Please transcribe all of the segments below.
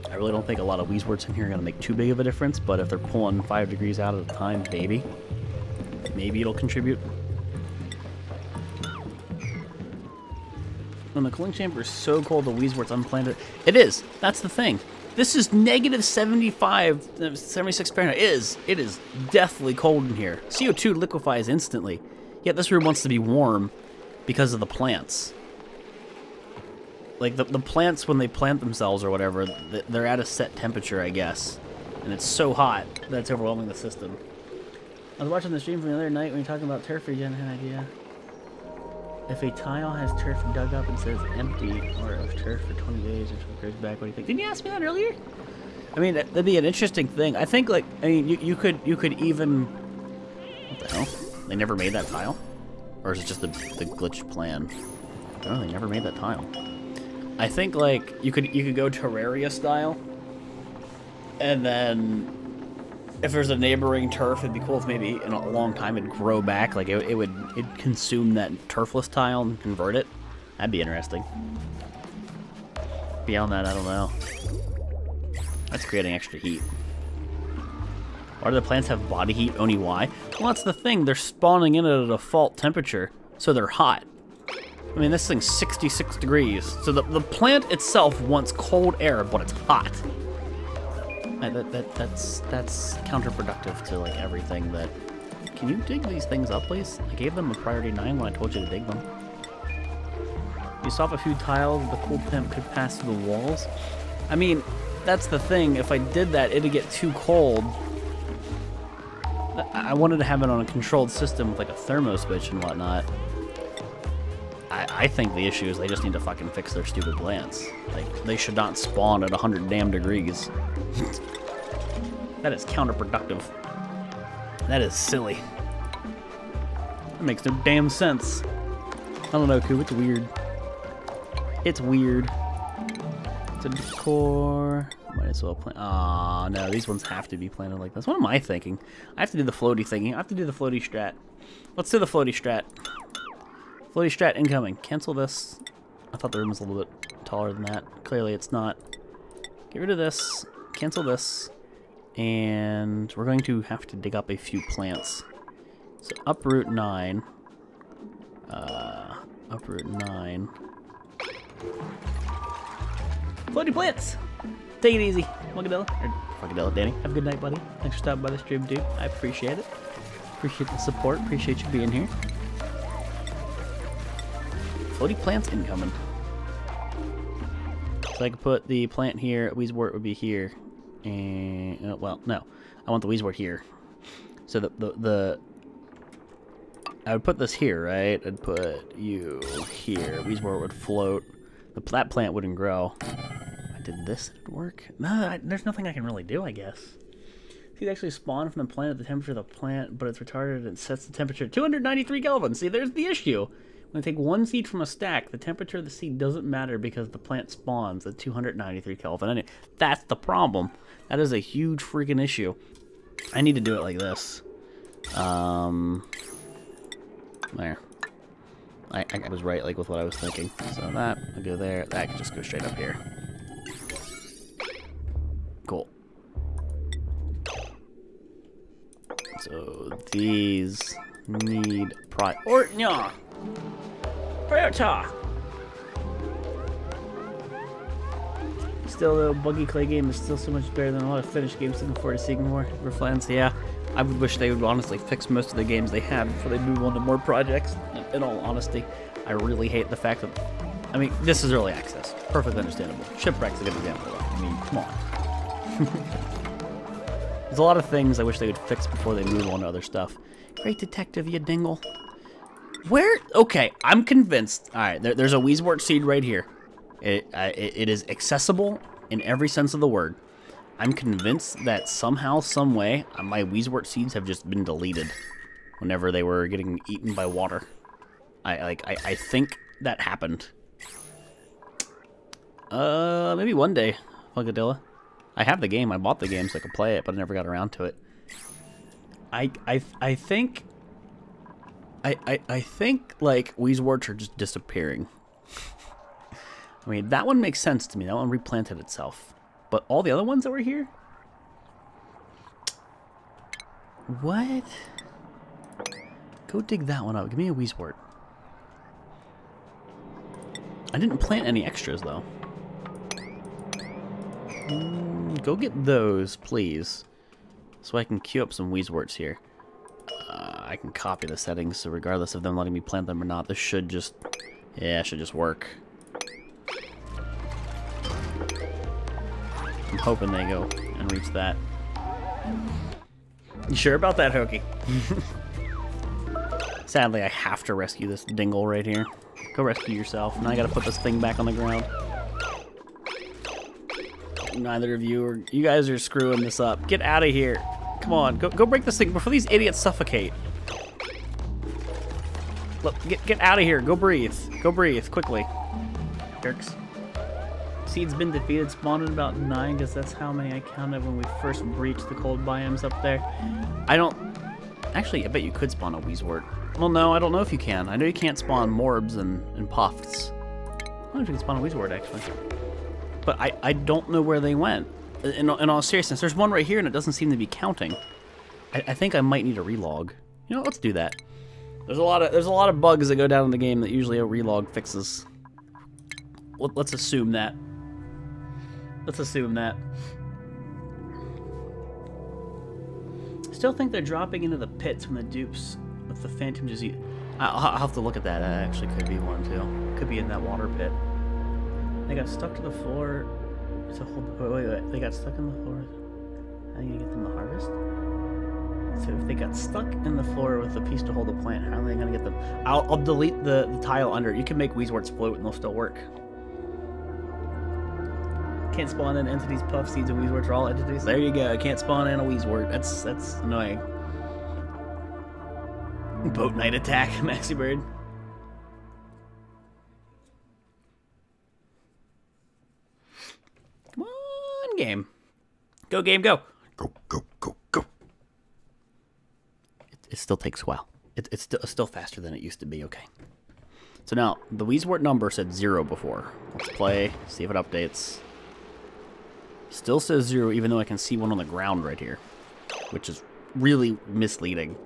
I really don't think a lot of Weezeworts in here are going to make too big of a difference, but if they're pulling 5 degrees out at a time, maybe it'll contribute. When the cooling chamber is so cold, the Weezeworts unplanned it. It is. That's the thing. This is negative 75, 76 Fahrenheit. It is deathly cold in here. CO2 liquefies instantly. Yet this room wants to be warm because of the plants. Like, the plants, when they plant themselves or whatever, they're at a set temperature, I guess. And it's so hot that it's overwhelming the system. I was watching the stream from the other night when you were talking about turf regen. I had an idea. If a tile has turf dug up and says empty, or if turf for 20 days or goes back, what do you think? Didn't you ask me that earlier? I mean, that'd be an interesting thing. I think, like, I mean, you could even... What the hell? They never made that tile? Or is it just the glitched plan? No, they never made that tile. I think, like, you could go Terraria style, and then if there's a neighboring turf, it'd be cool if maybe in a long time it'd grow back, like it'd consume that turfless tile and convert it. That'd be interesting. Beyond that, I don't know. That's creating extra heat. Why do the plants have body heat? Only why? Well, that's the thing. They're spawning in at a default temperature, so they're hot. I mean, this thing's 66 degrees. So the plant itself wants cold air, but it's hot. That's counterproductive to, like, everything that... Can you dig these things up, please? I gave them a priority 9 when I told you to dig them. You saw a few tiles, the cool temp could pass through the walls. I mean, that's the thing. If I did that, it'd get too cold. I wanted to have it on a controlled system with, like, a thermo switch and whatnot. I think the issue is they just need to fucking fix their stupid plants. Like, they should not spawn at 100 damn degrees. That is counterproductive. That is silly. That makes no damn sense. I don't know, Coop. It's weird. It's weird. It's a decor. Might as well plant. Aw, no. These ones have to be planted like this. What am I thinking? I have to do the floaty thingy. I have to do the floaty strat. Let's do the floaty strat. Floaty strat incoming. Cancel this. I thought the room was a little bit taller than that. Clearly it's not. Get rid of this. Cancel this. And we're going to have to dig up a few plants. So uproot 9. Uproot 9. Floaty plants! Take it easy. Funkadella. Or Funkadella, Danny. Have a good night, buddy. Thanks for stopping by the stream, dude. I appreciate it. Appreciate the support. Appreciate you being here. Floaty plants incoming. So I could put the plant here. Weezewort would be here. And well, no, I want the Weezewort here. So I would put this here, right? I'd put you here. Weezewort would float. That plant wouldn't grow. If I did this, it'd work. No, there's nothing I can really do, I guess. See, it actually spawned from the plant at the temperature of the plant, but it's retarded and sets the temperature at 293 Kelvin. See, there's the issue. When I take one seed from a stack, the temperature of the seed doesn't matter because the plant spawns at 293 Kelvin. Anyway, that's the problem. That is a huge freaking issue. I need to do it like this. There. I was right, like, with what I was thinking. So that, I'll go there. That can just go straight up here. Cool. So these need priority. Still, though, buggy Klei game is still so much better than a lot of finished games. Looking forward to seeing more reflans. Yeah, I would wish they would honestly fix most of the games they have before they move on to more projects. In all honesty, I really hate the fact that, I mean, this is early access. Perfectly understandable. Shipwreck's a good example of that. I mean, come on. There's a lot of things I wish they would fix before they move on to other stuff. Great detective, you dingle. Where? Okay, I'm convinced. All right, there's a Weezewort seed right here. It is accessible in every sense of the word. I'm convinced that somehow, some way, my Weezewort seeds have just been deleted whenever they were getting eaten by water. I think that happened. Maybe one day, Funkadilla. I have the game. I bought the game so I could play it, but I never got around to it. I think I think, like, Weezeworts are just disappearing. I mean, that one makes sense to me. That one replanted itself. But all the other ones that were here? What? Go dig that one up. Give me a Weezewort. I didn't plant any extras, though. Go get those, please. So I can queue up some Weezeworts here. I can copy the settings, so regardless of them letting me plant them or not, this should just... yeah, it should just work. I'm hoping they go and reach that. You sure about that, Hokey? Sadly, I have to rescue this dingle right here. Go rescue yourself. Now I gotta put this thing back on the ground. Neither of you are... you guys are screwing this up. Get out of here. Come on, go break this thing before these idiots suffocate. Look, get out of here. Go breathe. Go breathe, quickly. Jerks. Seed's been defeated, spawned in about 9, because that's how many I counted when we first breached the cold biomes up there. I don't... actually, I bet you could spawn a Weezewort. Well, no, I don't know if you can. I know you can't spawn Morbs and Puffs. I don't know if you can spawn a Weezewort, actually. But I don't know where they went. In all seriousness, there's one right here and it doesn't seem to be counting. I think I might need a relog. You know, let's do that. There's a lot of bugs that go down in the game that usually a relog fixes. Let's assume that. Let's assume that. Still think they're dropping into the pits when the dupes with the phantom disease. I'll have to look at that. That actually could be one too. Could be in that water pit. They got stuck to the floor. To hold, wait. They got stuck in the floor. How are you gonna get them to harvest? So if they got stuck in the floor with a piece to hold the plant, how are they gonna get them? I'll delete the tile under it. You can make Weezeworts float and they'll still work. Can't spawn in entities, puff seeds, and Weezeworts are all entities. There you go. I can't spawn in a Weezewort. That's annoying. Boat Knight attack, Maxi Bird. Come on, game. Go, game, go. Go. It still takes a while. It's still faster than it used to be, okay. So now, the Weezewort number said 0 before. Let's play, see if it updates. Still says 0, even though I can see one on the ground right here, which is really misleading.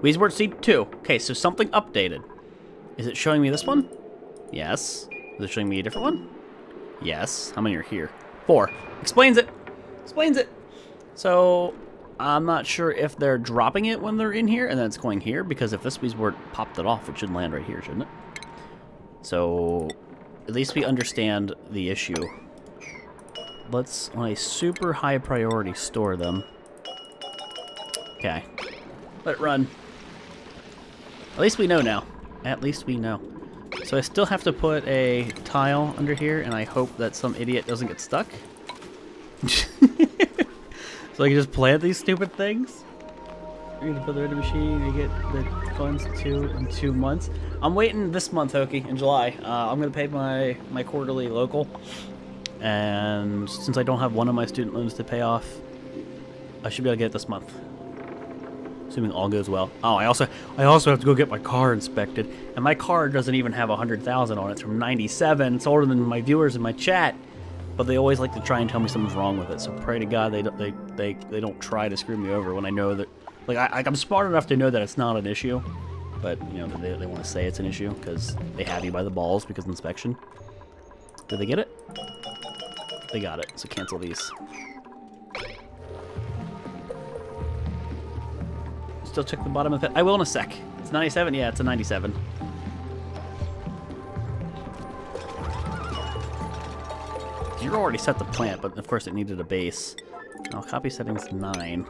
Weezewort seed 2. Okay, so something updated. Is it showing me this one? Yes. Is it showing me a different one? Yes. How many are here? 4. Explains it. Explains it. So, I'm not sure if they're dropping it when they're in here and then it's going here, because if this Weezewort popped it off, it should land right here, shouldn't it? So, at least we understand the issue. Let's, on a super high priority, store them. Okay. Let it run. At least we know now. At least we know. So I still have to put a tile under here, and I hope that some idiot doesn't get stuck. So I can just plant these stupid things. You're gonna build the ready machine, you get the funds in 2 months. I'm waiting this month, Hokey, in July. I'm gonna pay my quarterly local. And since I don't have one of my student loans to pay off, I should be able to get it this month. Assuming all goes well. Oh, I also have to go get my car inspected. And my car doesn't even have 100,000 on it. It's from 97. It's older than my viewers in my chat. But they always like to try and tell me something's wrong with it. So pray to God they don't try to screw me over when I know that... Like, I'm smart enough to know that it's not an issue. But, you know, they want to say it's an issue because they have you by the balls because of inspection. Did they get it? They got it, so cancel these. Still check the bottom of it. I will in a sec. It's 97? Yeah, it's a 97. You're already set the plant, but of course it needed a base. I'll copy settings 9.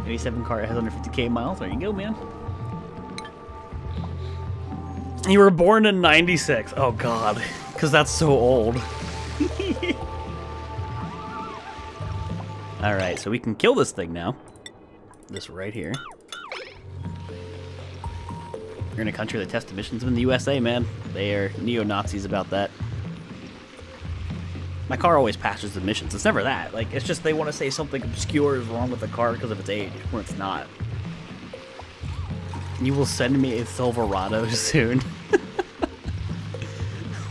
87 car has under 50k miles. There you go, man. You were born in 96. Oh, God. Because that's so old. Alright, so we can kill this thing now. This right here. You're in a country that tests emissions in the USA, man. They are neo-Nazis about that. My car always passes emissions. It's never that. Like, it's just they want to say something obscure is wrong with the car because of its age, when it's not. You will send me a Silverado soon.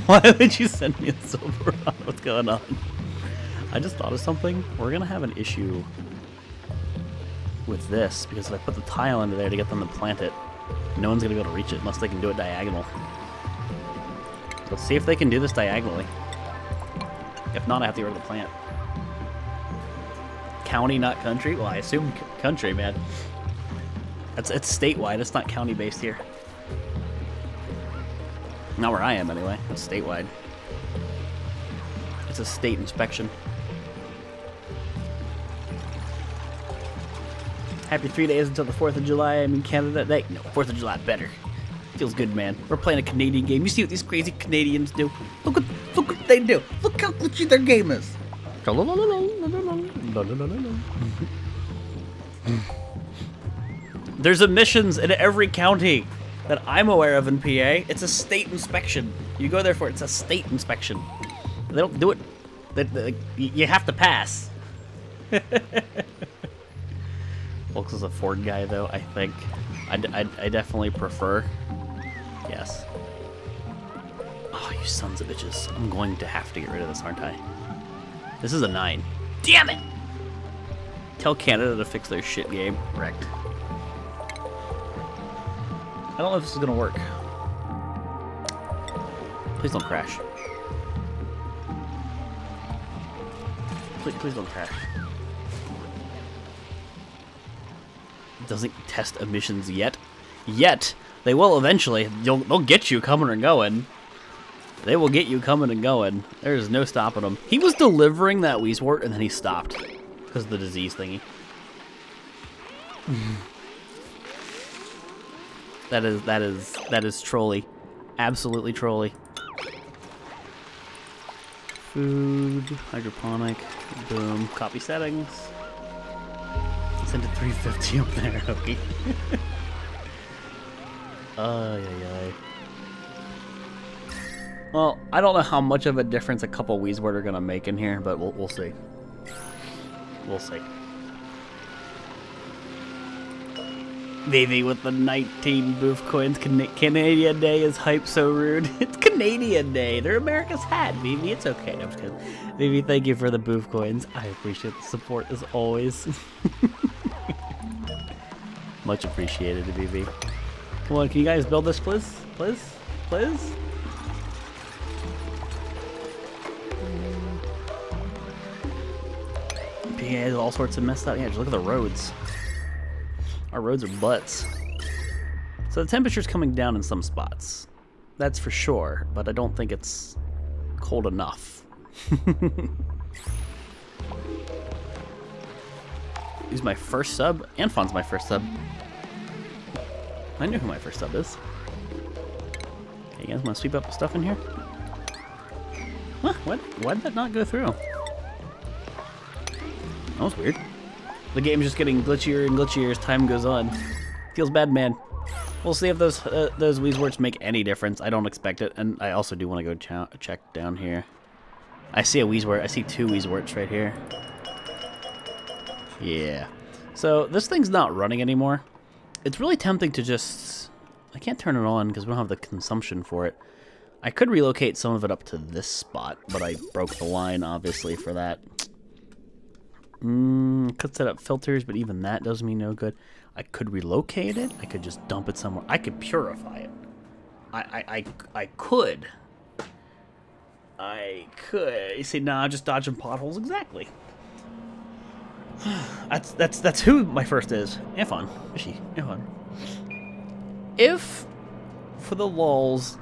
Why would you send me a Silverado? What's going on? I just thought of something. We're gonna have an issue with this because if I put the tile into there to get them to plant it, no one's gonna be able to reach it unless they can do it diagonal. Let's see if they can do this diagonally. If not, I have to get rid of the plant. County, not country? Well, I assume country, man. It's statewide. It's not county-based here. Not where I am, anyway. It's statewide. It's a state inspection. Happy 3 days until the 4th of July. I'm in Canada. No, 4th of July better. Feels good, man. We're playing a Canadian game. You see what these crazy Canadians do? Look what they do. Look how glitchy their game is. There's emissions in every county that I'm aware of in PA. It's a state inspection. You go there for it. It's a state inspection. They don't do it. You have to pass. Volx is a Ford guy, though, I think. I definitely prefer. Yes. Oh, you sons of bitches. I'm going to have to get rid of this, aren't I? This is a 9. Damn it! Tell Canada to fix their shit game. Wrecked. I don't know if this is gonna work. Please don't crash. Please don't crash. It doesn't test emissions yet. They will eventually. They'll get you coming and going. They will get you coming and going. There's no stopping them. He was delivering that Weezewort and then he stopped because of the disease thingy. That is trolly. Absolutely trolly. Food, hydroponic, boom, copy settings. Send it 350 up there, okay. Ay. Well, I don't know how much of a difference a couple Weezewort are gonna make in here, but we'll see. We'll see. Vivi with the 19 boof coins. Canadian Day is hype so rude. It's Canadian Day. They're America's hat, Vivi. It's okay. I'm just kidding. Vivi, thank you for the boof coins. I appreciate the support as always. Much appreciated, Vivi. Come on, can you guys build this, please? Please? Please? PA has all sorts of messed up. Yeah, just look at the roads. Our roads are butts. So the temperature's coming down in some spots. That's for sure, but I don't think it's cold enough. Who's my first sub? Anfon's my first sub. I know who my first sub is. Okay, you guys want to sweep up the stuff in here? Huh? What? Why did that not go through? That was weird. The game's just getting glitchier and glitchier as time goes on. Feels bad, man. We'll see if those Weezeworts make any difference. I don't expect it, and I also do want to go check down here. I see a Weezewort. I see 2 Weezeworts right here. Yeah. So this thing's not running anymore. It's really tempting to just... I can't turn it on because we don't have the consumption for it. I could relocate some of it up to this spot, but I broke the line, obviously, for that. Could set up filters, but even that does me no good. I could relocate it. I could just dump it somewhere. I could purify it. I could. You see, nah, just dodging potholes. Exactly. That's who my first is. Anfon. Anfon. If, for the lulz,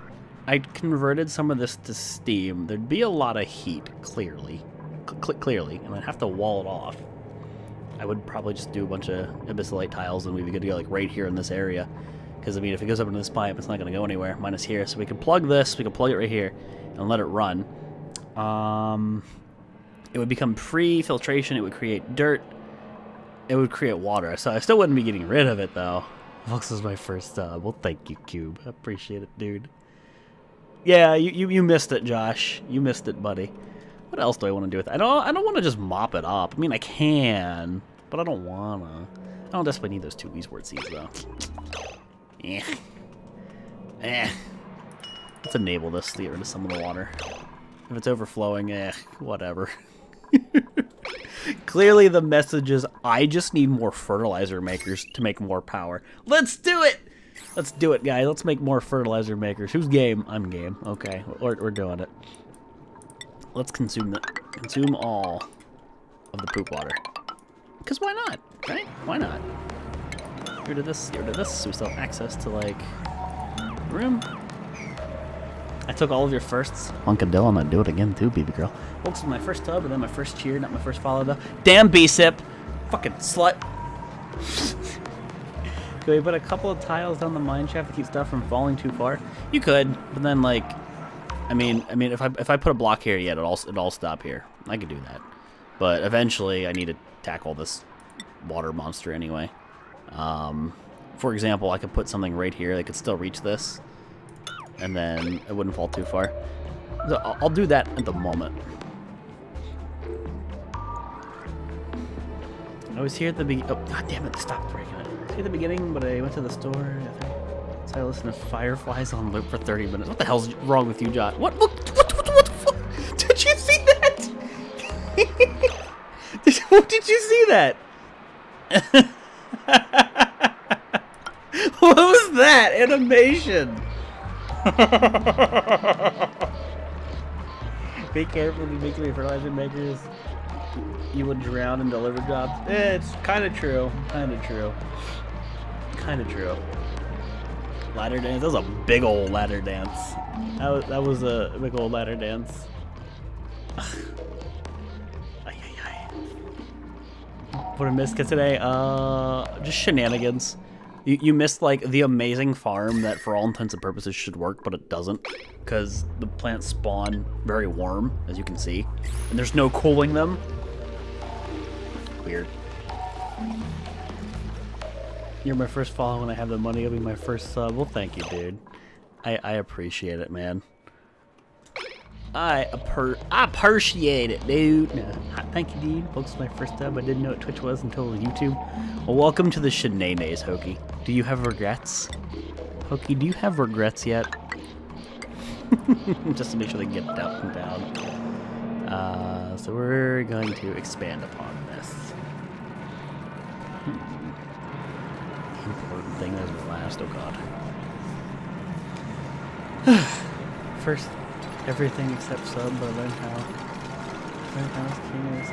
I converted some of this to steam, there'd be a lot of heat, clearly. Clearly, and I'd have to wall it off. I would probably just do a bunch of abyssalite tiles and we'd be good to go, like right here in this area. Because I mean, if it goes up into this pipe, it's not going to go anywhere. Minus here, so we can plug this. We can plug it right here and let it run. It would become pre-filtration. It would create dirt. It would create water. So I still wouldn't be getting rid of it though. Volx is my first sub. Well, thank you, Cube. I appreciate it, dude. Yeah, you missed it, Josh. You missed it, buddy. What else do I want to do with it? I don't want to just mop it up. I mean, I can, but I don't wanna. I don't desperately need those 2 Weezewort seeds though. Eh. Eh. Let's enable this to get rid of some of the water. If it's overflowing, whatever. Clearly the message is, I just need more fertilizer makers to make more power. Let's do it! Let's do it, guys. Let's make more fertilizer makers. Who's game? I'm game. Okay, we're doing it. Let's consume all of the poop water. Because why not, right? Why not? Get rid of this, so we still have access to, like, room. I took all of your firsts. Hunkadilla, I'm gonna do it again too, baby girl. Folks, my first tub, and then my first cheer, not my first follow, though. Damn, B-Sip! Fucking slut! Could we put a couple of tiles down the mine shaft to keep stuff from falling too far? You could, but then, like, I mean, if I put a block here, yeah, it'll all stop here. I could do that, but eventually I need to tackle this water monster anyway. For example, I could put something right here that could still reach this, and then it wouldn't fall too far. So I'll do that at the moment. I was here at the beginning. Oh, god damn it! Stop breaking it. I was here at the beginning, but I went to the store. So I listened to Fireflies on loop for 30 minutes. What the hell's wrong with you, John? What the fuck? Did you see that? Did you see that? What was that animation? Be careful when you make any fertilizer makers. You would drown in deliver jobs. It's kind of true. Kind of true. Kind of true. Ladder dance. That was a big old ladder dance. That was a big old ladder dance. What I missed today? Just shenanigans. You missed, like, the amazing farm that for all intents and purposes should work, but it doesn't. Because the plants spawn very warm, as you can see. And there's no cooling them. Weird. You're my first follow. When I have the money, you'll be my first sub. Well, thank you, dude. I appreciate it, man. I appreciate it, dude. Thank you, dude. Folks, my first sub. I didn't know what Twitch was until YouTube. Well, welcome to the shenanigans, Hokey. Do you have regrets? Hokey, do you have regrets yet? Just to make sure they get up and down. So we're going to expand upon this. The important thing is last. Oh god. First. Everything except sub, but learn how. Learn how king is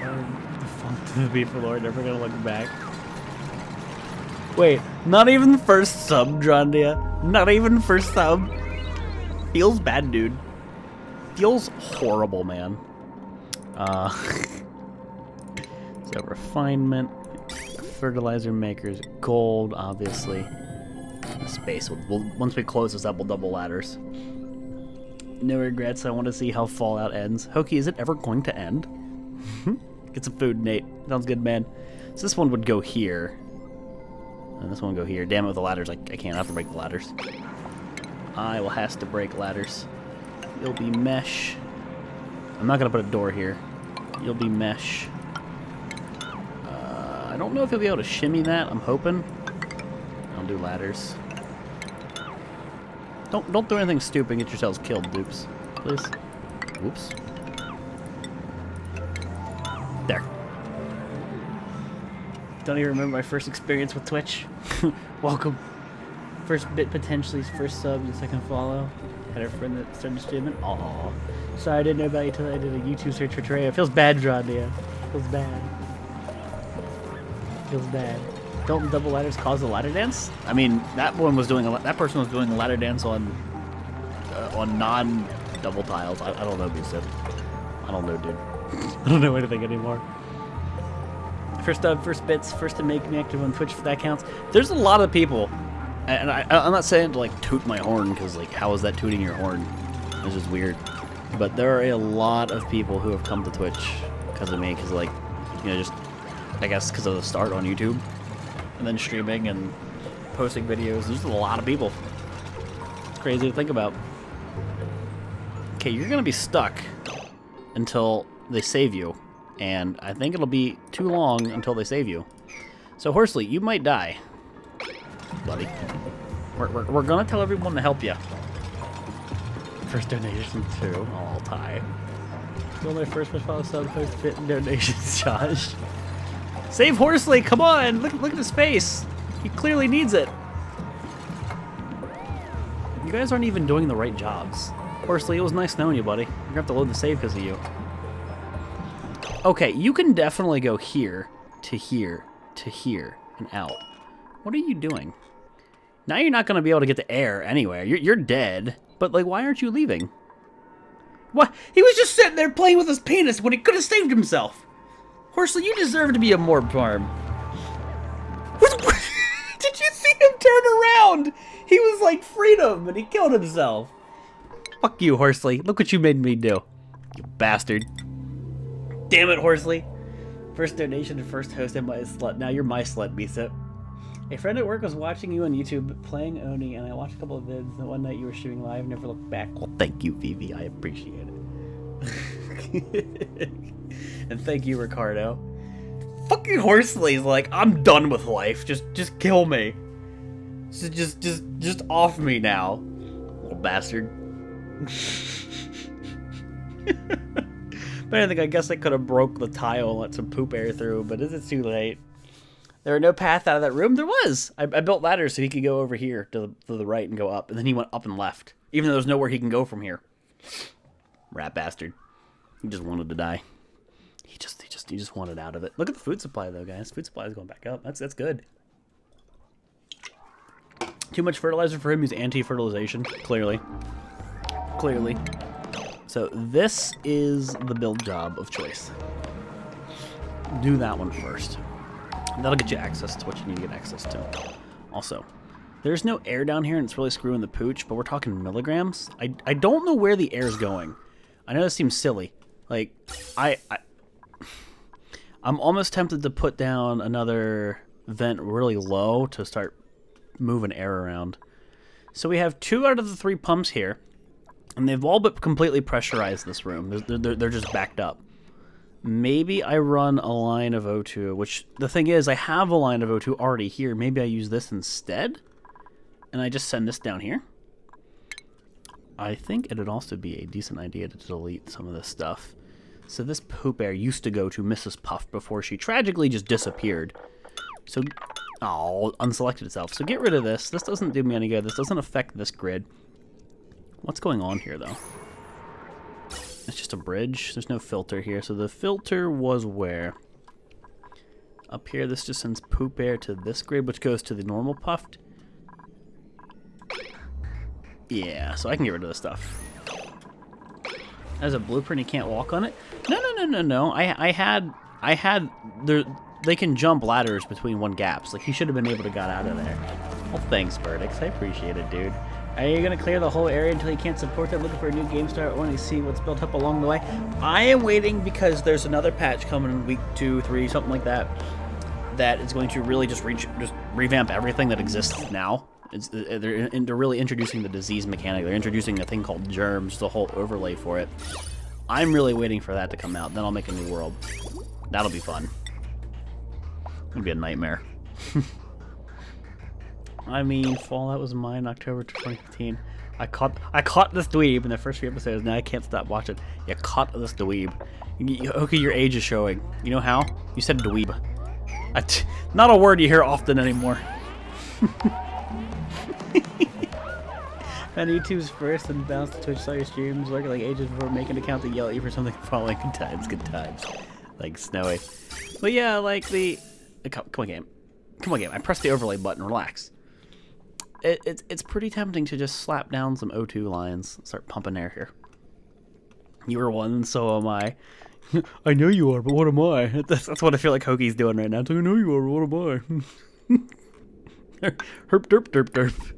defunct to be for Lord, never gonna look back. Wait, not even first sub, Drondia. Not even first sub. Feels bad, dude. Feels horrible, man. So refinement, fertilizer makers, gold, obviously. Space. Once we close this up, we'll double ladders. No regrets. I want to see how Fallout ends. Hokey, is it ever going to end? Get some food, Nate. Sounds good, man. So this one would go here. And this one would go here. Damn it, with the ladders. I can't. I have to break the ladders. I will have to break ladders. You'll be mesh. I'm not going to put a door here. You'll be mesh. I don't know if you'll be able to shimmy that. I'm hoping. I'll do ladders. Don't do anything stupid and get yourselves killed, dupes. Please. Whoops. There. Don't even remember my first experience with Twitch. Welcome. First bit potentially, first sub, and second follow. Had a friend that started streaming. Aww. Sorry, I didn't know about you until I did a YouTube search for Trey. It feels bad, Drondia. Feels bad. Feels bad. Don't double ladders cause a ladder dance? I mean, that person was doing a ladder dance on non-double tiles. I don't know, B-Sip. I don't know, dude. I don't know anything anymore. First up, first bits, first to make me active on Twitch, if that counts. There's a lot of people, and I'm not saying to, like, toot my horn, because, like, how is that tooting your horn? It's just weird. But there are a lot of people who have come to Twitch because of me, because, like, you know, just, I guess, because of the start on YouTube. And then streaming and posting videos. There's a lot of people. It's crazy to think about. Okay, you're gonna be stuck until they save you. And I think it'll be too long until they save you. So, Horsley, you might die, buddy. We're gonna tell everyone to help you. First donation too. Oh, I'll tie. Still my first follow sub post fit and donations, Josh. Save Horsley, come on! Look at his face. He clearly needs it. You guys aren't even doing the right jobs. Horsley, it was nice knowing you, buddy. You're gonna have to load the save because of you. Okay, you can definitely go here, to here, to here, and out. What are you doing? Now you're not gonna be able to get the air anywhere. You're dead. But, like, why aren't you leaving? What? He was just sitting there playing with his penis when he could have saved himself. Horsley, you deserve to be a morb farm. Did you see him turn around? He was like freedom and he killed himself. Fuck you, Horsley. Look what you made me do. You bastard. Damn it, Horsley. First donation and first host and my slut. Now you're my slut, Bisa. A friend at work was watching you on YouTube playing Oni, and I watched a couple of vids, and one night you were streaming live, never looked back. Well, thank you, Vivi. I appreciate it. And thank you, Ricardo. Fucking Horsley's like, I'm done with life. Just kill me. Just off me now. Little bastard. But I guess I could have broke the tile and let some poop air through, but it's too late. There were no path out of that room. There was. I built ladders so he could go over here to the right and go up, and then he went up and left, even though there's nowhere he can go from here. Rat bastard. He just wanted to die. He just wanted out of it. Look at the food supply though, guys. Food supply is going back up. That's good. Too much fertilizer for him. He's anti-fertilization. Clearly. So this is the build job of choice. Do that one first. That'll get you access to what you need to get access to. Also, there's no air down here, and it's really screwing the pooch, but we're talking milligrams. I don't know where the air's going. I know this seems silly. Like, I'm almost tempted to put down another vent really low to start moving air around. So we have 2 out of the 3 pumps here, and they've all but completely pressurized this room. They're just backed up. Maybe I run a line of O2, which the thing is, I have a line of O2 already here. Maybe I use this instead, and I just send this down here. I think it'd also be a decent idea to delete some of this stuff. So this poop air used to go to Mrs. Puff before she tragically just disappeared. So, oh, unselected itself. So get rid of this. This doesn't do me any good. This doesn't affect this grid. What's going on here, though? It's just a bridge. There's no filter here. So the filter was where? Up here, this just sends poop air to this grid, which goes to the normal puffed. Yeah, so I can get rid of this stuff. As a blueprint, you can't walk on it? No. I had they can jump ladders between 1 gaps. Like, he should have been able to got out of there. Well, thanks, Burdix. I appreciate it, dude. Are you going to clear the whole area until you can't support it? Looking for a new game start? I want to see what's built up along the way. I am waiting because there's another patch coming in week 2, 3, something like that. That is going to really just revamp everything that exists now. They're really introducing the disease mechanic. They're introducing a thing called germs, the whole overlay for it. I'm really waiting for that to come out. Then I'll make a new world. That'll be fun. It'll be a nightmare. I mean, Fallout was mine in October 2015. I caught this dweeb in the first few episodes. Now I can't stop watching. You caught this dweeb. Okay, your age is showing. You know how? You said dweeb. Not a word you hear often anymore. Found YouTube's first and bounced to Twitch, saw your streams, working like ages before making an account to yell at you for something following. Good times. Like Snowy. But yeah, like come on, game. Come on, game. I pressed the overlay button. Relax. It's pretty tempting to just slap down some O2 lines and start pumping air here. You were one, and so am I. I know you are, but what am I? That's what I feel like Hoagie's doing right now. I know you are, but what am I? Herp derp derp derp.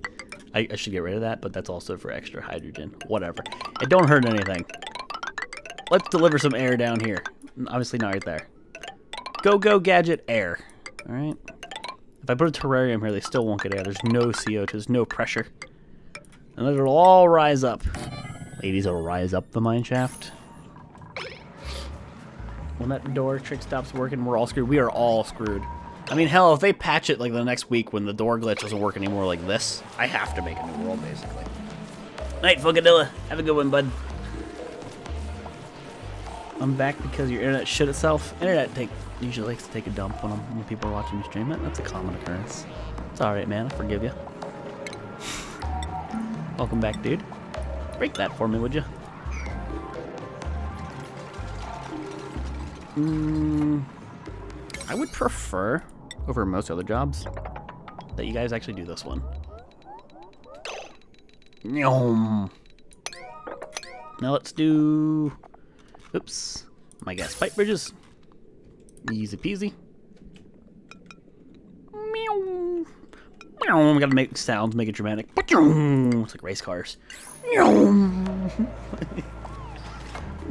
I should get rid of that, but that's also for extra hydrogen. Whatever. It don't hurt anything. Let's deliver some air down here. Obviously not right there. Go gadget air. Alright. If I put a terrarium here, they still won't get air. There's no CO2, there's no pressure. And then it'll all rise up. Ladies, it'll rise up the mine shaft. When that door trick stops working, we're all screwed. We are all screwed. I mean, hell, if they patch it like the next week when the door glitch doesn't work anymore like this, I have to make a new world, basically. Night, Funkadilla. Have a good one, bud. I'm back because your internet shit itself. Internet usually likes to take a dump when people are watching me stream it. That's a common occurrence. It's alright, man. I forgive you. Welcome back, dude. Break that for me, would you? I would prefer, over most other jobs, that you guys actually do this one. Now let's do... Oops. My gas pipe bridges. Easy peasy. Meow. Meow. We gotta make sounds, make it dramatic. It's like race cars.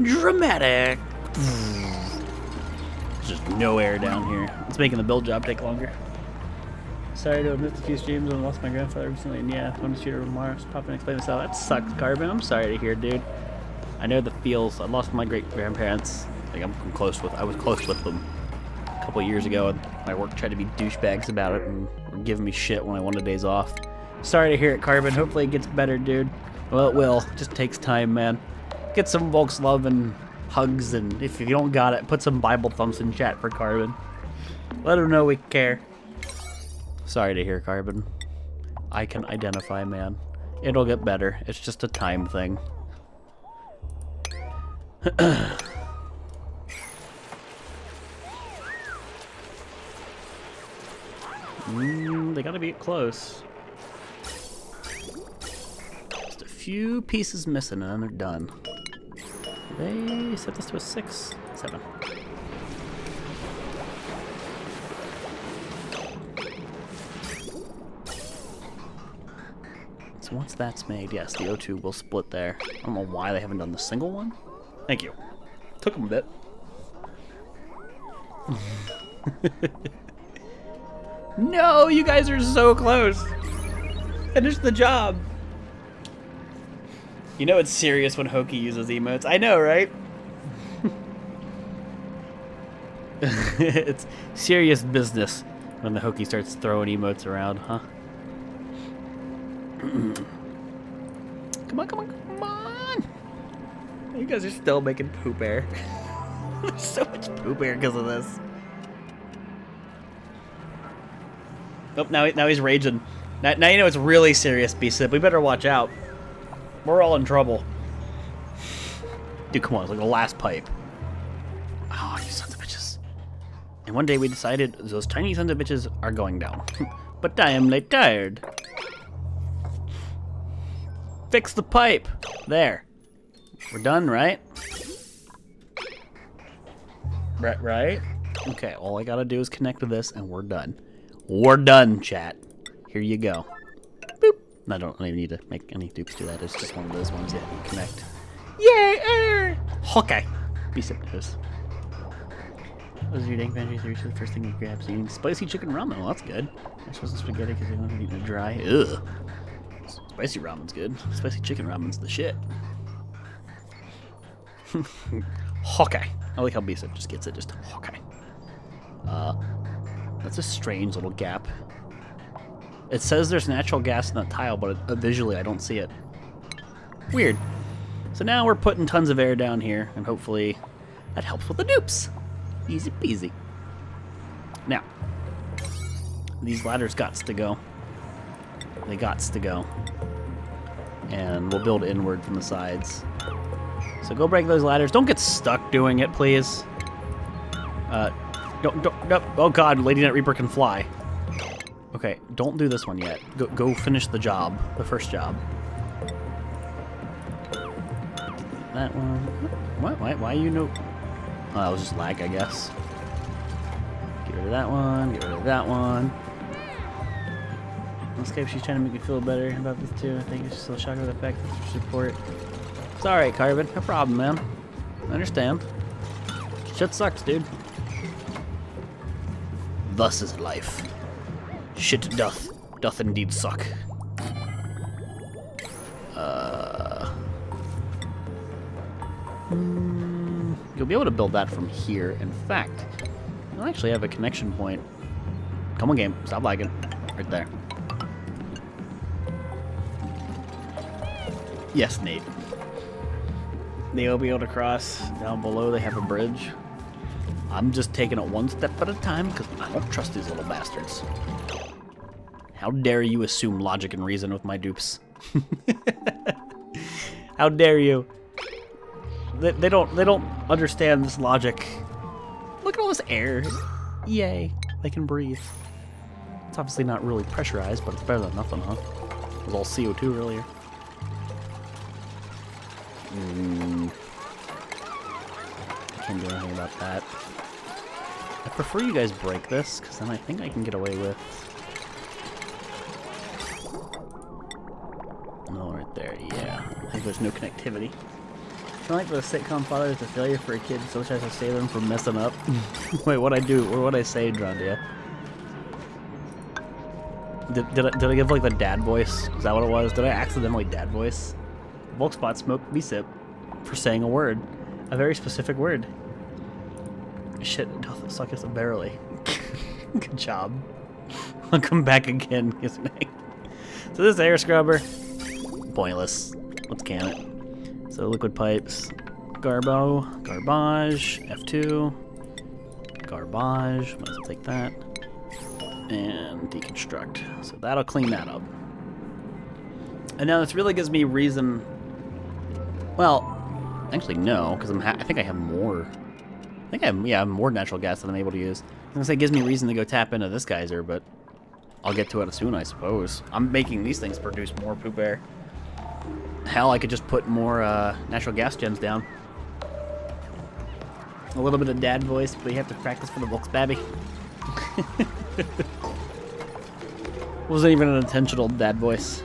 Dramatic. There's just no air down here. It's making the build job take longer. Sorry to have missed a few streams and lost my grandfather recently, and yeah, wanted to shoot her tomorrow. Just pop in and explain this out. That sucks, Carbon. I'm sorry to hear, dude. I know the feels. I lost my great-grandparents. Like I was close with them a couple of years ago, and my work tried to be douchebags about it and were giving me shit when I wanted days off. Sorry to hear it, Carbon. Hopefully it gets better, dude. Well, it will. It just takes time, man. Get some Volx love and hugs, and if you don't got it, put some Bible thumbs in chat for Carbon. Let him know we care. Sorry to hear, Carbon. I can identify, man. It'll get better. It's just a time thing. They gotta be close. Just a few pieces missing and then they're done. They set this to a 6, 7. So once that's made, yes, the O2 will split there. I don't know why they haven't done the single one. Thank you. Took them a bit. No, you guys are so close. Finish the job. You know it's serious when Hokey uses emotes. I know, right? It's serious business when the Hokey starts throwing emotes around, huh? Come on, come on, come on! You guys are still making poop air. There's so much poop air because of this. Oh, now he's raging. Now you know it's really serious, B-Sip. We better watch out. We're all in trouble. Dude, come on. It's like the last pipe. Oh, you sons of bitches. And one day we decided those tiny sons of bitches are going down. But I am late tired. Fix the pipe. There. We're done, right? Right? Okay, all I gotta do is connect to this and we're done. We're done, chat. Here you go. Boop. I don't even need to make any dupes do that. It's just one of those ones that you connect. Yay! Air! Okay. Be symptoms. Those are your dank veggies. The first thing you grab. So you eating spicy chicken ramen. Well, that's good. You're supposed to spaghetti because you want to eat it dry. Ugh. Spicy ramen's good. Spicy chicken ramen's the shit. Okay. I like how Bisa just gets it. Just okay. That's a strange little gap. It says there's natural gas in that tile, but visually I don't see it. Weird. So now we're putting tons of air down here, and hopefully that helps with the dupes. Easy peasy. Now, these ladders gots to go. They gots to go. And we'll build inward from the sides. So go break those ladders. Don't get stuck doing it, please. Don't, oh god, Lady Net Reaper can fly. Okay, don't do this one yet. Go finish the job, the first job. That one. What? Why you know? Oh, that was just lag, I guess. Get rid of that one. Get rid of that one. Escape. She's trying to make me feel better about this too. I think it's just a shock of the fact that you support. It's alright, Carbon. No problem, man. I understand. Shit sucks, dude. Thus is life. Shit doth indeed suck. You'll be able to build that from here. In fact, you'll actually have a connection point Come on, game. Stop lagging. Right there. Yes, Nate. They'll be able to cross. Down below, they have a bridge. I'm just taking it one step at a time because I don't trust these little bastards. How dare you assume logic and reason with my dupes? How dare you? They don't understand this logic. Look at all this air. Yay. They can breathe. It's obviously not really pressurized, but it's better than nothing, huh? It was all CO2 earlier. I can't do anything about that. I prefer you guys break this, because then I think I can get away with... No, right there, yeah. I think there's no connectivity. I like the sitcom father is a failure for a kid, so tries to save them from messing up. Wait, what'd I do? Or what'd I say, Drondia? Did I give like the dad voice? Is that what it was? Did I accidentally dad voice? Volxbot smoked me sip for saying a word. A very specific word. Shit, suck us barely. Good job. I'll come back again, isn't it? So this air scrubber, pointless. Let's can it. So liquid pipes, garbage, F2, garbage, might as well take that, and deconstruct. So that'll clean that up. And now this really gives me reason, well, actually no, because I think I have more. I have more natural gas than I'm able to use. I was gonna say it gives me reason to go tap into this geyser, but I'll get to it soon, I suppose. I'm making these things produce more poop air. Hell, I could just put more natural gas gens down. A little bit of dad voice, but you have to practice for the Volx babby. Wasn't even an intentional dad voice.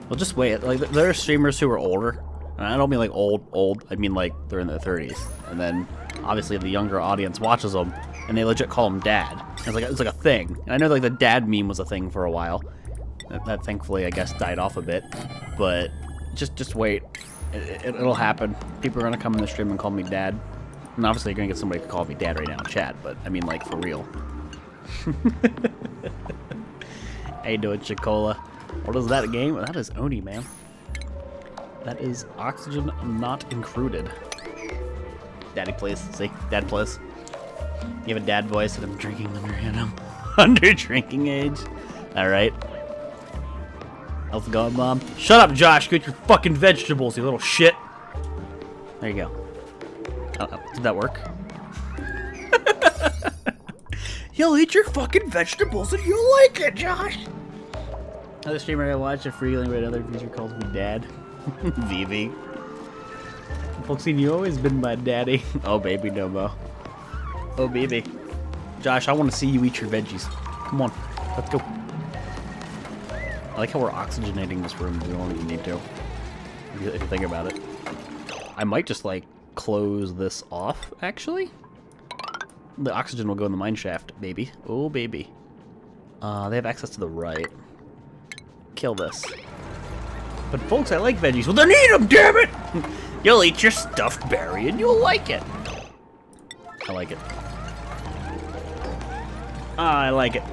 Well, just wait. Like, there are streamers who are older. And I don't mean like old. I mean like they're in their 30s. And then obviously the younger audience watches them, and they legit call them dad. It's like a thing. And I know like the dad meme was a thing for a while. That thankfully I guess died off a bit. But just wait. It'll happen. People are gonna come in the stream and call me dad. And obviously you're gonna get somebody to call me dad right now in chat. But I mean like for real. How you doing, Chicola? What is that game? That is Oni, man. That is oxygen not included. Daddy, please. See? Dad, please. You have a dad voice and I'm drinking under drinking age. Alright. How's it going, Mom? Shut up, Josh! Get your fucking vegetables, you little shit! There you go. Did that work? You'll eat your fucking vegetables and you'll like it, Josh! Another streamer I watch, a free language, another feature calls me Dad. Vivi. Foxine, you always been my daddy. Oh, baby, Domo. Oh, baby. Josh, I want to see you eat your veggies. Come on, let's go. I like how we're oxygenating this room. We don't even need to. If you think about it. I might just, like, close this off, actually. The oxygen will go in the mine shaft, baby. Oh, baby. They have access to the right. Kill this. But folks, I like veggies. Well, then eat them, damn it! You'll eat your stuffed berry and you'll like it. I like it. I like it.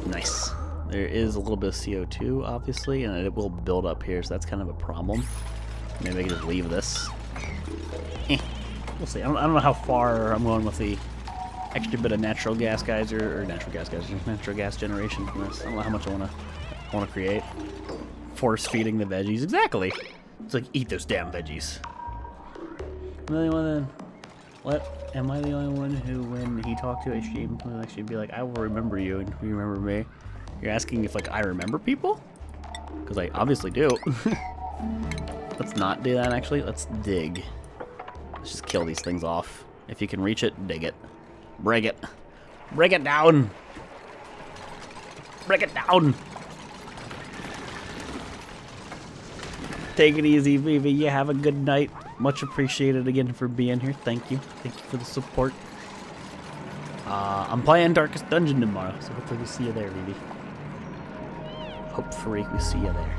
Nice. There is a little bit of CO2, obviously, and it will build up here, so that's kind of a problem. Maybe I can just leave this. We'll see. I don't know how far I'm going with the extra bit of natural gas geyser, or natural gas generation from this. I don't know how much I want to create. Force feeding the veggies. Exactly. It's like, eat those damn veggies. Am I the only one who, when he talked to a stream, will actually be like, I will remember you, and you remember me? You're asking if, like, I remember people? Because I obviously do. Let's not do that, actually. Let's dig. Let's just kill these things off. If you can reach it, dig it. Break it. Break it down. Break it down. Take it easy, Vivi. You have a good night. Much appreciated again for being here. Thank you. Thank you for the support. I'm playing Darkest Dungeon tomorrow, so hopefully we see you there, Vivi. Hopefully we see you there.